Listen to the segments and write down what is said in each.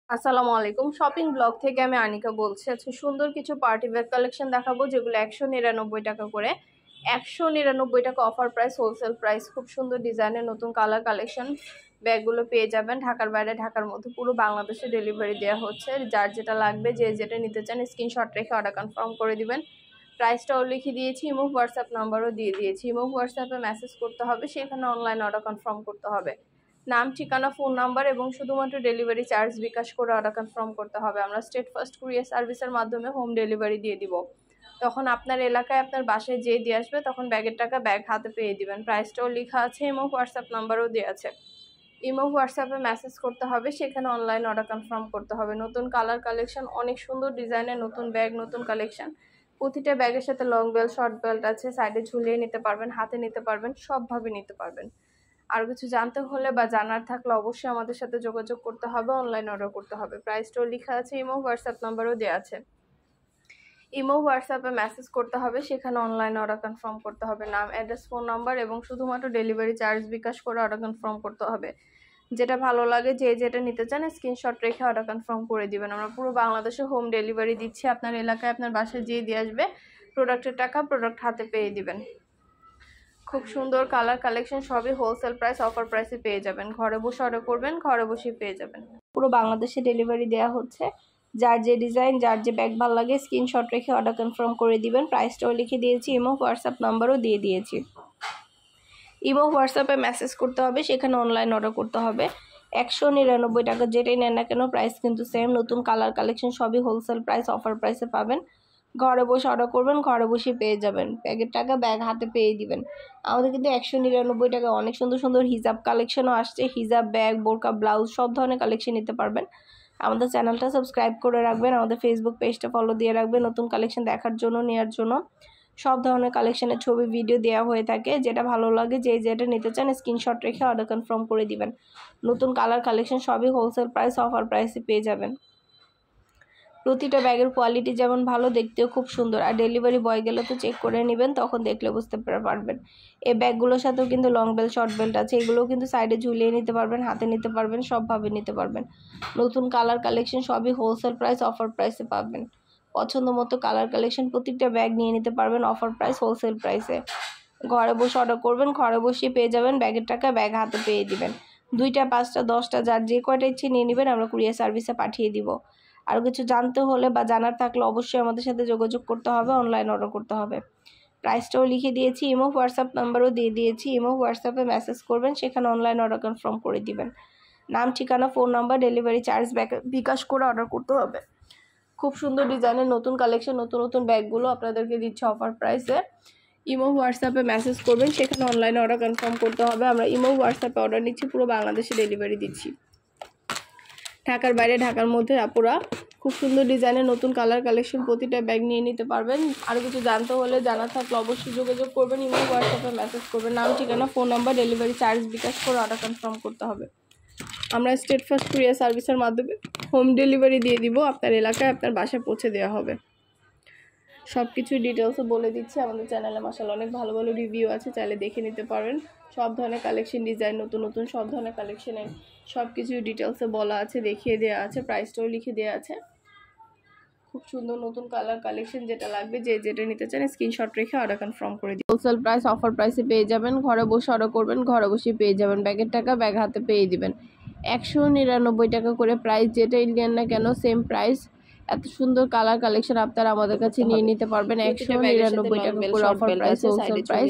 আসসালামু আলাইকুম। Shopping blog থেকে আমি আনিকা বলছি। আজকে সুন্দর কিছু পার্টি ব্যাগ কালেকশন দেখাবো, যেগুলো 199 টাকা করে। 199 টাকা অফার প্রাইস, হোলসেল প্রাইস। খুব সুন্দর ডিজাইনের নতুন কালার কালেকশন ব্যাগগুলো পেয়ে যাবেন। ঢাকার বাইরে, ঢাকার মধ্যে পুরো বাংলাদেশে ডেলিভারি দেওয়া হচ্ছে। যার যেটা লাগবে, যে যেটা নিতে চান স্ক্রিনশট রেখে অর্ডার কনফার্ম করে দিবেন। প্রাইসটাও লিখে দিয়েছি, ইমো হোয়াটসঅ্যাপ নাম্বারও দিয়ে দিয়েছি। ইমো হোয়াটসঅ্যাপে মেসেজ করতে হবে, সেখানে অনলাইন অর্ডার কনফার্ম করতে হবে। নাম, ঠিকানা, ফোন নাম্বার এবং শুধুমাত্র ডেলিভারি চার্জ বিকাশ করে অর্ডার কনফার্ম করতে হবে। আমরা স্টেট ফার্স্ট কুরিয়ার সার্ভিসের মাধ্যমে হোম ডেলিভারি দিয়ে দিব। তখন আপনার এলাকায় আপনার বাসায় যেয়ে দিয়ে আসবে, তখন ব্যাগের টাকা ব্যাগ হাতে পেয়ে দিবেন। প্রাইসটাও লেখা আছে, ইমো হোয়াটসঅ্যাপ নাম্বারও দেওয়া আছে। ইমো হোয়াটসঅ্যাপে মেসেজ করতে হবে, সেখানে অনলাইন অর্ডার কনফার্ম করতে হবে। নতুন কালার কালেকশন, অনেক সুন্দর ডিজাইনের নতুন ব্যাগ, নতুন কালেকশন। প্রতিটা ব্যাগের সাথে লং বেল্ট, শর্ট বেল্ট আছে। সাইডে ঝুলিয়ে নিতে পারবেন, হাতে নিতে পারবেন, সবভাবে নিতে পারবেন। আর কিছু জানতে হলে বা জানার থাকলে অবশ্যই আমাদের সাথে যোগাযোগ করতে হবে, অনলাইন অর্ডার করতে হবে। প্রাইসটাও লেখা আছে, ইমো হোয়াটসঅ্যাপ নাম্বারও দেওয়া আছে। ইমো হোয়াটসঅ্যাপে মেসেজ করতে হবে, সেখানে অনলাইন অর্ডার কনফার্ম করতে হবে। নাম, অ্যাড্রেস, ফোন নাম্বার এবং শুধুমাত্র ডেলিভারি চার্জ বিকাশ করে অর্ডার কনফার্ম করতে হবে। যেটা ভালো লাগে, যে যেটা নিতে চান স্ক্রিনশট রেখে অর্ডার কনফার্ম করে দিবেন। আমরা পুরো বাংলাদেশে হোম ডেলিভারি দিচ্ছি। আপনার এলাকায় আপনার বাসায় যেয়ে দিয়ে আসবে, প্রোডাক্টের টাকা প্রোডাক্ট হাতে পেয়ে দিবেন। খুব সুন্দর কালার কালেকশন, সবই হোলসেল প্রাইস, অফার প্রাইসে পেয়ে যাবেন। ঘরে বসে অর্ডার করবেন, ঘরে বসেই পেয়ে যাবেন। পুরো বাংলাদেশে ডেলিভারি দেওয়া হচ্ছে। যার যে ডিজাইন, যার যে ব্যাগ ভালো লাগে স্ক্রিনশট রেখে অর্ডার কনফার্ম করে দিবেন। প্রাইসটাও লিখে দিয়েছি, ইমো হোয়াটসঅ্যাপ নাম্বারও দিয়ে দিয়েছি। ইমো হোয়াটসঅ্যাপে মেসেজ করতে হবে, সেখানে অনলাইন অর্ডার করতে হবে। 199 টাকা যেটাই নেন না কেন, প্রাইস কিন্তু সেম। নতুন কালার কালেকশন সবই হোলসেল প্রাইস, অফার প্রাইসে পাবেন। ঘরে বসে অর্ডার করবেন, ঘরে বসে পেয়ে যাবেন। ব্যাগের টাকা ব্যাগ হাতে পেয়ে দিবেন। আমাদের কিন্তু 199 টাকা অনেক সুন্দর সুন্দর হিজাব কালেকশনও আসছে। হিজাব, ব্যাগ, বোরকা, ব্লাউজ সব ধরনের কালেকশন নিতে পারবেন। আমাদের চ্যানেলটা সাবস্ক্রাইব করে রাখবেন, আমাদের ফেসবুক পেজটা ফলো দিয়ে রাখবেন নতুন কালেকশন দেখার জন্য, নেওয়ার জন্য। সব ধরনের কালেকশনের ছবি, ভিডিও দেওয়া হয়ে থাকে। যেটা ভালো লাগে, যে যেটা নিতে চান স্ক্রিনশট রেখে অর্ডার কনফার্ম করে দিবেন। নতুন কালার কালেকশন সবই হোলসেল প্রাইস, অফার প্রাইসে পেয়ে যাবেন। প্রতিটা ব্যাগের কোয়ালিটি যেমন ভালো, দেখতেও খুব সুন্দর। আর ডেলিভারি বয় গেলে তো চেক করে নেবেন, তখন দেখলে বুঝতে পারবেন। এই ব্যাগগুলোর সাথেও কিন্তু লং বেল্ট, শর্ট বেল্ট আছে। এগুলোও কিন্তু সাইডে ঝুলিয়ে নিতে পারবেন, হাতে নিতে পারবেন, সবভাবে নিতে পারবেন। নতুন কালার কালেকশন সবই হোলসেল প্রাইস, অফার প্রাইসে পাবেন। পছন্দ মতো কালার কালেকশন প্রতিটা ব্যাগ নিয়ে নিতে পারবেন, অফার প্রাইস, হোলসেল প্রাইসে। ঘরে বসে অর্ডার করবেন, ঘরে বসেই পেয়ে যাবেন। ব্যাগের টাকা ব্যাগ হাতে পেয়ে দিবেন। 2টা, 5টা, 10টা, যার যে কয়টা ইচ্ছে নিয়ে নেবেন, আমরা কুরিয়ার সার্ভিসে পাঠিয়ে দিব। আরও কিছু জানতে হলে বা জানার থাকলে অবশ্যই আমাদের সাথে যোগাযোগ করতে হবে, অনলাইন অর্ডার করতে হবে। প্রাইসটাও লিখে দিয়েছি, ইমো হোয়াটসঅ্যাপ নাম্বারও দিয়ে দিয়েছি। ইমো হোয়াটসঅ্যাপে মেসেজ করবেন, সেখানে অনলাইন অর্ডার কনফার্ম করে দিবেন। নাম, ঠিকানা, ফোন নাম্বার, ডেলিভারি চার্জ বিকাশ করে অর্ডার করতে হবে। খুব সুন্দর ডিজাইনের নতুন কালেকশন, নতুন নতুন ব্যাগগুলো আপনাদেরকে দিচ্ছে অফার প্রাইসে। ইমো হোয়াটসঅ্যাপে মেসেজ করবেন, সেখানে অনলাইনে অর্ডার কনফার্ম করতে হবে। আমরা ইমো হোয়াটসঅ্যাপে অর্ডার নিচ্ছি, পুরো বাংলাদেশে ডেলিভারি দিচ্ছি। ঢাকার বাইরে, ঢাকার মধ্যে আপুরা খুব সুন্দর ডিজাইনের নতুন কালার কালেকশন প্রতিটা ব্যাগ নিয়ে নিতে পারবেন। আরও কিছু জানতে হলে, জানা থাকলে অবশ্যই যোগাযোগ করবেন, ইমো হোয়াটসঅ্যাপে মেসেজ করবেন। নাম, ঠিকানা, ফোন নাম্বার, ডেলিভারি চার্জ বিকাশ করে অর্ডার কনফার্ম করতে হবে। আমরা স্টেট ফার্স্ট কুরিয়ার সার্ভিসের মাধ্যমে হোম ডেলিভারি দিয়ে দিব। আপনার এলাকায় আপনার বাসায় পৌঁছে দেওয়া হবে। সব কিছুই ডিটেলসে বলে দিচ্ছি। আমাদের চ্যানেলে মাশাআল্লাহ অনেক ভালো ভালো রিভিউ আছে, চাইলে দেখে নিতে পারেন। সব ধরনের কালেকশন, ডিজাইন, নতুন নতুন সব ধরনের কালেকশনের সব কিছুই ডিটেলসে বলা আছে, দেখিয়ে দেওয়া আছে, প্রাইসটাও লিখে দেওয়া আছে। খুব সুন্দর নতুন কালার কালেকশন, যেটা লাগবে, যে যেটা নিতে চান স্ক্রিনশট রেখে অর্ডার কনফার্ম করে দিন। হোলসেল প্রাইস, অফার প্রাইসে পেয়ে যাবেন। ঘরে বসে অর্ডার করবেন, ঘরে বসে পেয়ে যাবেন। ব্যাগের টাকা ব্যাগ হাতে পেয়ে দিবেন। 199 টাকা করে প্রাইস, যেটা ইন্ডিয়ান না কেন সেম প্রাইস। এত সুন্দর কালার কালেকশন আপনারা আমাদের কাছে নিয়ে নিতে পারবেন। 199 টাকা করে অফার প্রাইস, হোলসেল প্রাইস।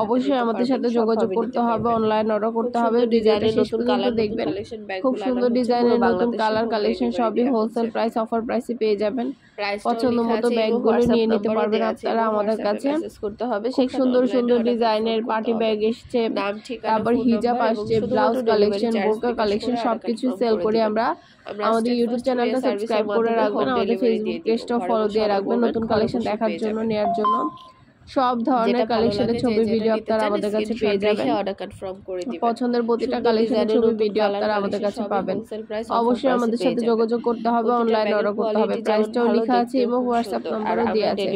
অবশ্যই আমাদের সাথে যোগাযোগ করতে হবে, অনলাইন অর্ডার করতে হবে। ডিজাইনের নতুন কালার দেখবেন, খুব সুন্দর ডিজাইনের নতুন কালার কালেকশন সবই হোলসেল প্রাইস, অফার প্রাইসে পেয়ে যাবেন। পছন্দ মতো ব্যাগগুলো নিয়ে নিতে পারবেন আপনারা আমাদের কাছে। খুব সুন্দর সুন্দর ডিজাইনের পার্টি ব্যাগ এসছে, তারপর হিজাব আসছে, ব্লাউজ কালেকশন, বোরকা কালেকশন সবকিছু সেল করি আমরা। আমাদের ইউটিউব চ্যানেলটা সাবস্ক্রাইব করে রাখবেন, আমাদের ফেসবুক পেজটাও ফলো দিয়ে রাখবেন নতুন কালেকশন দেখার জন্য, নেওয়ার জন্য। সব ধরনের কালেকশনের ছবি, ভিডিও আপনারা আমাদের কাছে পেয়ে যাবেন। পছন্দের প্রতিটা কালেকশনের ছবি, ভিডিও আপনারা আমাদের কাছে পাবেন। অবশ্যই আমাদের সাথে যোগাযোগ করতে হবে, অনলাইন অর্ডার করতে হবে। প্রাইসটাও লেখা আছে, ইমো হোয়াটসঅ্যাপ নাম্বারও দেওয়া আছে।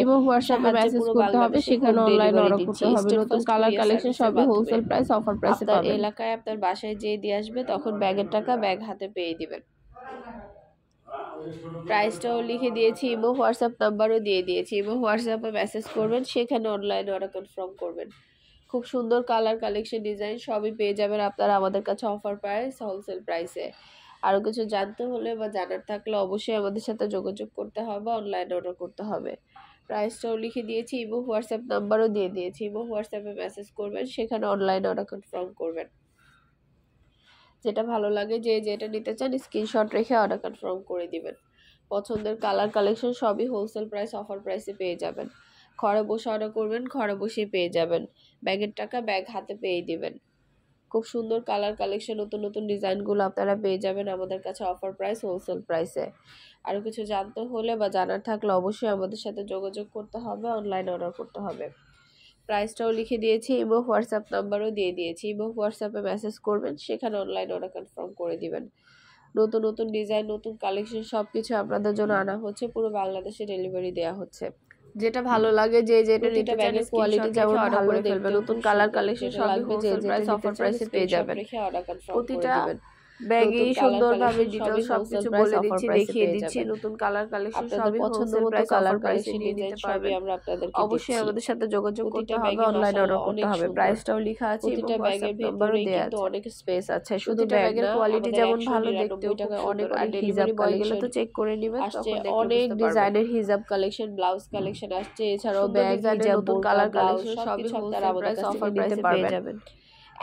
ইমো হোয়াটসঅ্যাপে মেসেজ করতে হবে, সেখানে অনলাইন অর্ডার করতে হবে। নতুন কালার কালেকশন সবই হোলসেল প্রাইস, অফার প্রাইসে পাবেন। এলাকায় আপনার বাসায় যেয়ে দিয়ে আসবে, তখন ব্যাগের টাকা ব্যাগ হাতে পেয়ে দিবেন। প্রাইসটাও লিখে দিয়েছি, ইমো হোয়াটসঅ্যাপ নাম্বারও দিয়ে দিয়েছি। ইমো হোয়াটসঅ্যাপে মেসেজ করবেন, সেখানে অনলাইনে অর্ডার কনফার্ম করবেন। খুব সুন্দর কালার কালেকশন ডিজাইন সবই পেয়ে যাবেন আপনারা আমাদের কাছে অফার প্রাইস হোলসেল প্রাইসে। আরও কিছু জানতে হলে বা জানার থাকলে অবশ্যই আমাদের সাথে যোগাযোগ করতে হবে, অনলাইনে অর্ডার করতে হবে। প্রাইসটাও লিখে দিয়েছি, ইমো হোয়াটসঅ্যাপ নাম্বারও দিয়ে দিয়েছি। ইমো হোয়াটসঅ্যাপে মেসেজ করবেন, সেখানে অনলাইনে অর্ডার কনফার্ম করবেন। যেটা ভালো লাগে যে যেটা নিতে চান স্ক্রিনশট রেখে অর্ডার কনফার্ম করে দিবেন। পছন্দের কালার কালেকশন সবই হোলসেল প্রাইস অফার প্রাইসে পেয়ে যাবেন। ঘরে বসে অর্ডার করবেন, ঘরে বসেই পেয়ে যাবেন। ব্যাগের টাকা ব্যাগ হাতে পেয়ে দিবেন। খুব সুন্দর কালার কালেকশন, নতুন নতুন ডিজাইনগুলো আপনারা পেয়ে যাবেন আমাদের কাছে অফার প্রাইস হোলসেল প্রাইসে। আরও কিছু জানতে হলে বা জানার থাকলে অবশ্যই আমাদের সাথে যোগাযোগ করতে হবে, অনলাইনে অর্ডার করতে হবে। প্রাইসটাও লিখে দিয়েছি, ইমো হোয়াটসঅ্যাপ নাম্বারও দিয়ে দিয়েছি। ইমো হোয়াটসঅ্যাপে মেসেজ করবেন, সেখানে অনলাইন অর্ডার কনফার্ম করে দিবেন। নতুন নতুন ডিজাইন, নতুন কালেকশন সব কিছু আপনাদের জন্য আনা হচ্ছে, পুরো বাংলাদেশে ডেলিভারি দেওয়া হচ্ছে। যেটা ভালো লাগে যে যেটা নিতে চান কোয়ালিটি যেমন ভালো দেখবেন, নতুন কালার কালেকশন সবই হোলসেল প্রাইস অফার প্রাইসে পেয়ে যাবেন। প্রতিটা ব্যাগেই সুন্দরভাবে ডিটেইলস সবকিছু বলে দিচ্ছি, দেখিয়ে দিচ্ছি। নতুন কালার কালেকশন সবই হোলসেল প্রাইস কালার প্রাইসে নিয়ে নিতে পারবেন। আমরা আপনাদেরকে অবশ্যই আমাদের সাথে যোগাযোগ করতে হবে, অনলাইন অর্ডার করতে হবে। প্রাইসটাও লেখা আছে, প্রতিটা ব্যাগের ভিতরে কিন্তু অনেক স্পেস আছে। শুধু ব্যাগের কোয়ালিটি যেমন ভালো, দেখতেও অনেক হিজাব কালেকশন তো চেক করে নেবেন, তখন অনেক ডিজাইনের হিজাব কালেকশন, ব্লাউজ কালেকশন আসছে। এছাড়াও ব্যাগ, হিজাব, নতুন কালার কালেকশন সবই হোলসেল প্রাইস অফার প্রাইসে পেয়ে যাবেন।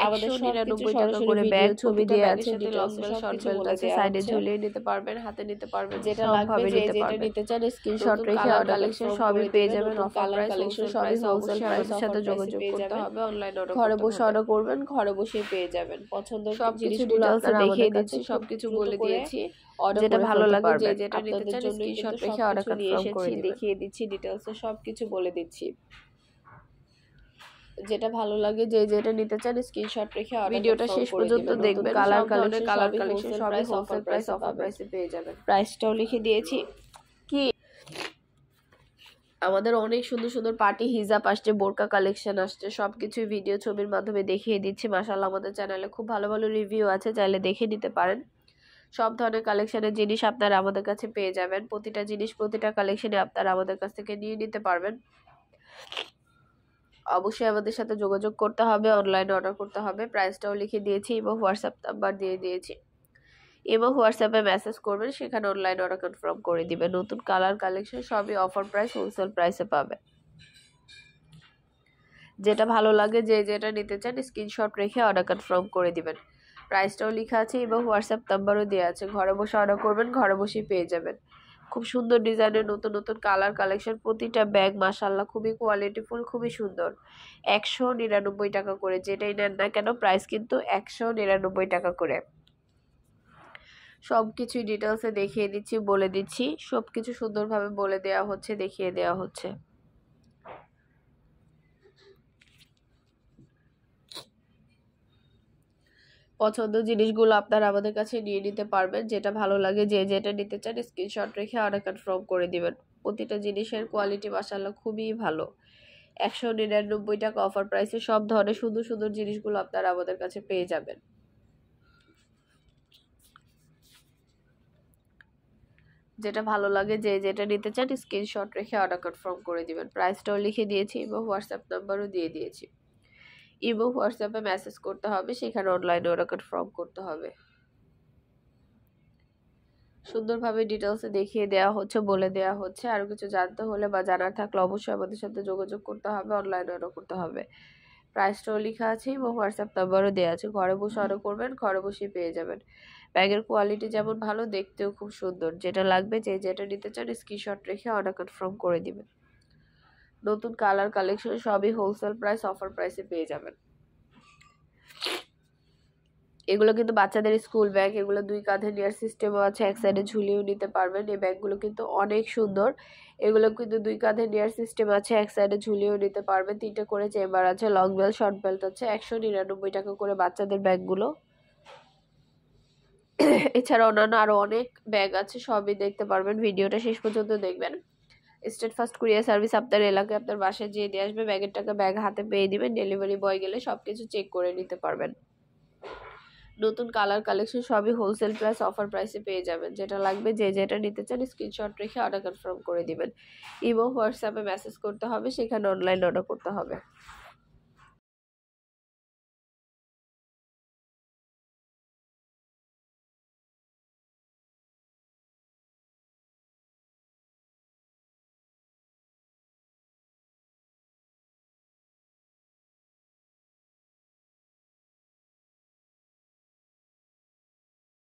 আমাদের 199 টাকা করে ব্যাগ ছবি দিয়ে আছে, লং বেল শর্ট বেল্ট আছে, সাইডে ঝুলিয়ে নিতে পারবেন, হাতে নিতে পারবেন, যেটা লাগবে যেটা নিতে চান স্ক্রিনশট রেখে অর্ডার কালেকশন সবই পেয়ে যাবেন। অফার কালেকশন সবই হোলসেল প্রাইসের সাথে যোগাযোগ করতে হবে, অনলাইন অর্ডার ঘরে বসে অর্ডার করবেন, ঘরে বসেই পেয়ে যাবেন। পছন্দের সব জিনিসগুলো দেখিয়ে দিচ্ছি, সবকিছু বলে দিয়েছি। যেটা ভালো লাগে যে যেটা নিতে চান স্ক্রিনশট রেখে অর্ডার কনফার্ম করে দেখিয়ে দিচ্ছি, ডিটেইলসে সবকিছু বলে দিচ্ছি। যেটা ভালো লাগে যে যেটা নিতে চান স্ক্রিনশট রেখে ভিডিওটা শেষ পর্যন্ত দেখবেন। কালার কালেকশন সবই হোলসেল প্রাইস অফার প্রাইসে পেয়ে যাবেন। প্রাইসটাও লিখে দিয়েছি। কি আমাদের অনেক সুন্দর সুন্দর পার্টি হিজাব আসছে, বোরকা কালেকশন আসছে, সবকিছুই ভিডিও ছবির মাধ্যমে দেখিয়ে দিচ্ছি। মাশাআল্লাহ আমাদের চ্যানেলে খুব ভালো ভালো রিভিউ আছে, চাইলে দেখে নিতে পারেন। সব ধরনের কালেকশনের জিনিস আপনারা আমাদের কাছে পেয়ে যাবেন। প্রতিটা জিনিস প্রতিটা কালেকশনে আপনারা আমাদের কাছ থেকে নিয়ে নিতে পারবেন। অবশ্যই আমাদের সাথে যোগাযোগ করতে হবে, অনলাইনে অর্ডার করতে হবে। প্রাইসটাও লিখে দিয়েছি এবং হোয়াটসঅ্যাপ নাম্বার দিয়ে দিয়েছি। এবং হোয়াটসঅ্যাপে মেসেজ করবেন, সেখানে অনলাইন অর্ডার কনফার্ম করে দিবেন। নতুন কালার কালেকশন সবই অফার প্রাইস হোলসেল প্রাইসে পাবে। যেটা ভালো লাগে যে যেটা নিতে চান স্ক্রিনশট রেখে অর্ডার কনফার্ম করে দিবেন। প্রাইসটাও লেখা আছে এবং হোয়াটসঅ্যাপ নাম্বারও দেওয়া আছে। ঘরে বসে অর্ডার করবেন, ঘরে বসেই পেয়ে যাবেন। খুব সুন্দর ডিজাইনের নতুন নতুন কালার কালেকশন। প্রতিটা ব্যাগ মাশাআল্লাহ খুবই কোয়ালিটিফুল, খুবই সুন্দর। 199 টাকা করে, যেটাই নেন না কেন প্রাইস কিন্তু 199 টাকা করে। সব কিছুই ডিটেলসে দেখিয়ে দিচ্ছি, বলে দিচ্ছি। সব কিছু সুন্দরভাবে বলে দেওয়া হচ্ছে, দেখিয়ে দেওয়া হচ্ছে। পছন্দ জিনিসগুলো আপনারা আমাদের কাছে নিয়ে নিতে পারবেন। যেটা ভালো লাগে যে যেটা নিতে চান স্ক্রিনশট রেখে অর্ডার কনফার্ম করে দিবেন। প্রতিটা জিনিসের কোয়ালিটি মাশাআল্লাহ খুবই ভালো। 199 টাকা অফার প্রাইসে সব ধরনের সুন্দর সুন্দর জিনিসগুলো আপনারা আমাদের কাছে পেয়ে যাবেন। যেটা ভালো লাগে যে যেটা নিতে চান স্ক্রিনশট রেখে অর্ডার কনফার্ম করে দিবেন। প্রাইসটাও লিখে দিয়েছি এবং হোয়াটসঅ্যাপ নাম্বারও দিয়ে দিয়েছি। ইমো হোয়াটসঅ্যাপে মেসেজ করতে হবে, সেখানে অনলাইনে অর্ডার কনফার্ম করতে হবে। সুন্দরভাবে ডিটেলসে দেখিয়ে দেওয়া হচ্ছে, বলে দেওয়া হচ্ছে। আরও কিছু জানতে হলে বা জানার থাকলে অবশ্যই আমাদের সাথে যোগাযোগ করতে হবে, অনলাইনে অর্ডার করতে হবে। প্রাইসটাও লেখা আছে এবং হোয়াটসঅ্যাপ নাম্বারও দেওয়া আছে। ঘরে বসে অর্ডার করবেন, ঘরে বসেই পেয়ে যাবেন। ব্যাগের কোয়ালিটি যেমন ভালো, দেখতেও খুব সুন্দর। যেটা লাগবে যে যেটা নিতে চান স্ক্রিনশট রেখে অর্ডার কনফার্ম করে দিবেন। নতুন কালার কালেকশন সবই হোলসেল প্রাইস অফার প্রাইসে পেয়ে যাবেন। এগুলো কিন্তু বাচ্চাদের স্কুল ব্যাগ, এগুলো 2 কাঁধে নেওয়ার সিস্টেমও আছে, এক সাইডে ঝুলিয়েও নিতে পারবেন। এই ব্যাগগুলো কিন্তু অনেক সুন্দর। এগুলো কিন্তু 2 কাঁধে নেওয়ার সিস্টেম আছে, এক সাইডে ঝুলিয়েও নিতে পারবেন। 3টে করে চেম্বার আছে, লং বেল্ট শর্ট বেল্ট আছে। 199 টাকা করে বাচ্চাদের ব্যাগগুলো। এছাড়া অন্যান্য আরও অনেক ব্যাগ আছে, সবই দেখতে পারবেন। ভিডিওটা শেষ পর্যন্ত দেখবেন। স্টেট ফার্স্ট কুরিয়ার সার্ভিস আপনার এলাকায় আপনার বাসায় যেয়ে দিয়ে আসবে। ব্যাগের টাকা ব্যাগ হাতে পেয়ে দিবেন। ডেলিভারি বয় গেলে সব কিছু চেক করে নিতে পারবেন। নতুন কালার কালেকশন সবই হোলসেল প্রাইস অফার প্রাইসে পেয়ে যাবেন। যেটা লাগবে যে যেটা নিতে চান স্ক্রিনশট রেখে অর্ডার কনফার্ম করে দিবেন। ইমো হোয়াটসঅ্যাপে মেসেজ করতে হবে, সেখানে অনলাইন অর্ডার করতে হবে।